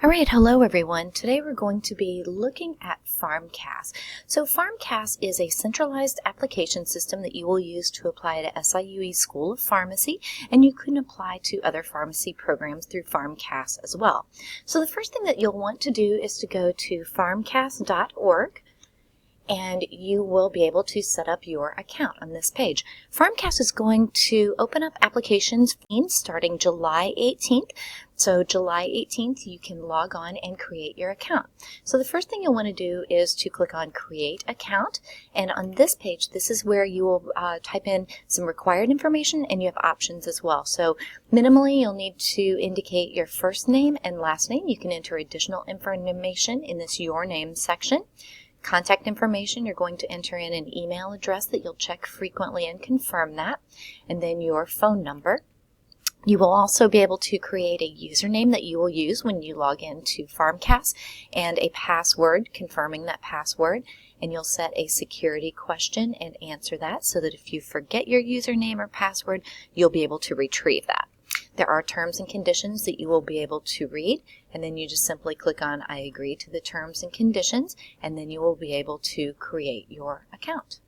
All right, hello everyone. Today we're going to be looking at PharmCAS. So PharmCAS is a centralized application system that you will use to apply to SIUE School of Pharmacy, and you can apply to other pharmacy programs through PharmCAS as well. So the first thing that you'll want to do is to go to pharmcas.org. and you will be able to set up your account on this page. PharmCAS is going to open up applications starting July 18th. So July 18th, you can log on and create your account. So the first thing you'll want to do is to click on Create Account. And on this page, this is where you will type in some required information, and you have options as well. So minimally, you'll need to indicate your first name and last name. You can enter additional information in this Your Name section. Contact information, you're going to enter in an email address that you'll check frequently and confirm that, and then your phone number. You will also be able to create a username that you will use when you log into PharmCAS and a password, confirming that password, and you'll set a security question and answer that so that if you forget your username or password, you'll be able to retrieve that. There are terms and conditions that you will be able to read, and then you just simply click on I agree to the terms and conditions, and then you will be able to create your account.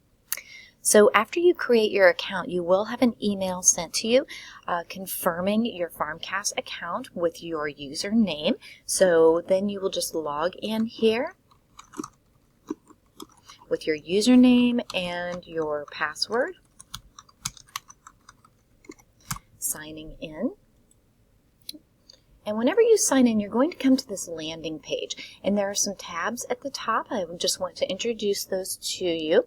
So after you create your account, you will have an email sent to you confirming your PharmCAS account with your username. So then you will just log in here with your username and your password. Signing in. And whenever you sign in, you're going to come to this landing page, and there are some tabs at the top. I just want to introduce those to you.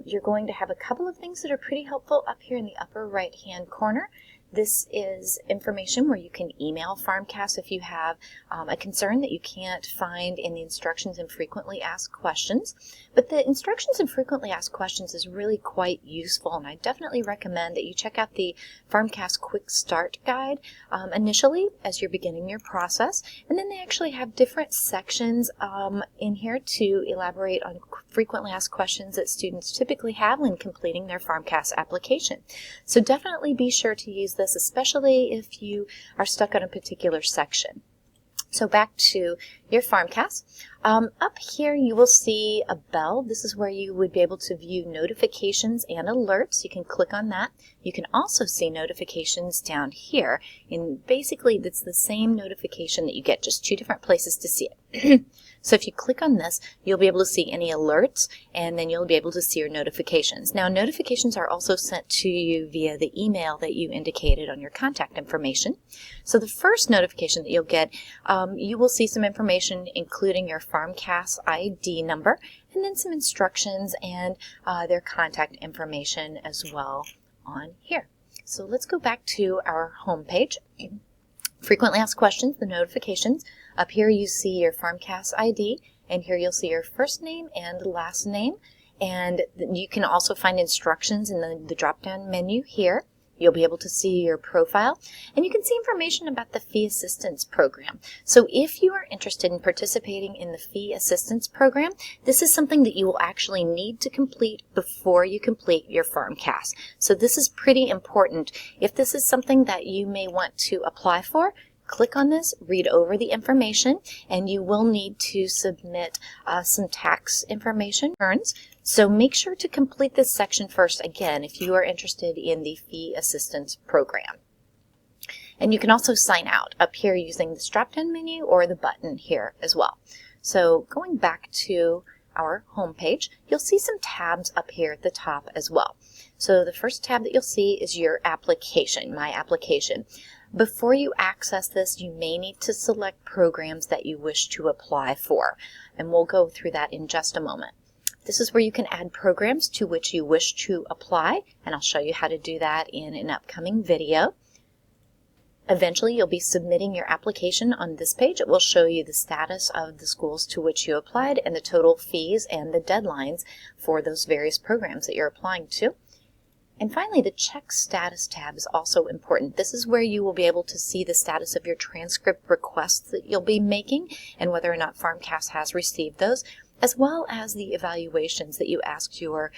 You're going to have a couple of things that are pretty helpful up here in the upper right hand corner. This is information where you can email PharmCAS if you have a concern that you can't find in the instructions and frequently asked questions. But the instructions and frequently asked questions is really quite useful, and I definitely recommend that you check out the PharmCAS Quick Start Guide initially as you're beginning your process. And then they actually have different sections in here to elaborate on frequently asked questions that students typically have when completing their PharmCAS application. So definitely be sure to use this, especially if you are stuck on a particular section. So back to your PharmCAS. Up here you will see a bell. This is where you would be able to view notifications and alerts. You can click on that. You can also see notifications down here. And basically it's the same notification that you get, just two different places to see it. So if you click on this, you'll be able to see any alerts, and then you'll be able to see your notifications. Now, notifications are also sent to you via the email that you indicated on your contact information. So the first notification that you'll get, you will see some information including your PharmCAS ID number, and then some instructions and their contact information as well on here. So let's go back to our home page. Frequently asked questions, the notifications. Up here you see your PharmCAS ID, and here you'll see your first name and last name. And you can also find instructions in the drop-down menu here. You'll be able to see your profile, and you can see information about the Fee Assistance Program. So if you are interested in participating in the Fee Assistance Program, this is something that you will actually need to complete before you complete your PharmCAS. So this is pretty important. If this is something that you may want to apply for, click on this, read over the information, and you will need to submit some tax information returns. So make sure to complete this section first, again, if you are interested in the Fee Assistance Program. And you can also sign out up here using this drop-down menu or the button here as well. So going back to our home page, you'll see some tabs up here at the top as well. So the first tab that you'll see is your application, My Application. Before you access this, you may need to select programs that you wish to apply for, and we'll go through that in just a moment. This is where you can add programs to which you wish to apply, and I'll show you how to do that in an upcoming video. Eventually, you'll be submitting your application on this page. It will show you the status of the schools to which you applied and the total fees and the deadlines for those various programs that you're applying to. And finally, the Check Status tab is also important. This is where you will be able to see the status of your transcript requests that you'll be making and whether or not PharmCAS has received those. as well as the evaluations that you asked your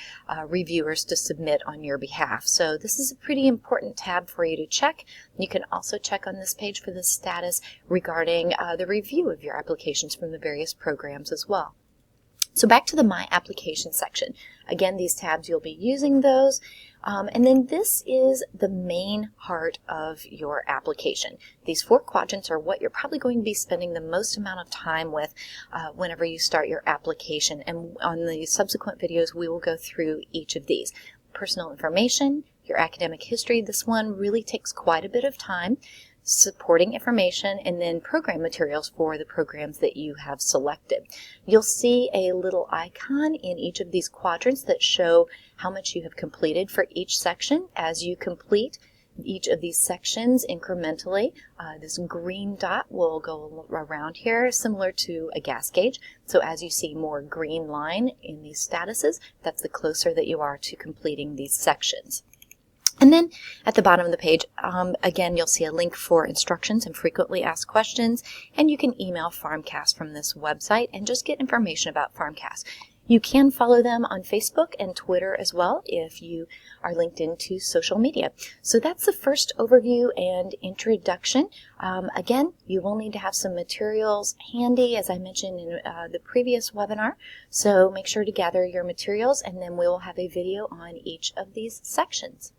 reviewers to submit on your behalf. So this is a pretty important tab for you to check. You can also check on this page for the status regarding the review of your applications from the various programs as well. So back to the My Application section. Again, these tabs, you'll be using those. And then this is the main heart of your application. These 4 quadrants are what you're probably going to be spending the most amount of time with whenever you start your application. And on the subsequent videos, we will go through each of these. Personal information, your academic history. This one really takes quite a bit of time. Supporting information, and then program materials for the programs that you have selected. You'll see a little icon in each of these quadrants that show how much you have completed for each section. As you complete each of these sections incrementally, this green dot will go around here similar to a gas gauge. So as you see more green line in these statuses, that's the closer that you are to completing these sections. And then at the bottom of the page, again, you'll see a link for instructions and frequently asked questions, and you can email PharmCAS from this website and just get information about PharmCAS. You can follow them on Facebook and Twitter as well if you are linked into social media. So that's the first overview and introduction. Again, you will need to have some materials handy, as I mentioned in the previous webinar. So make sure to gather your materials, and then we will have a video on each of these sections.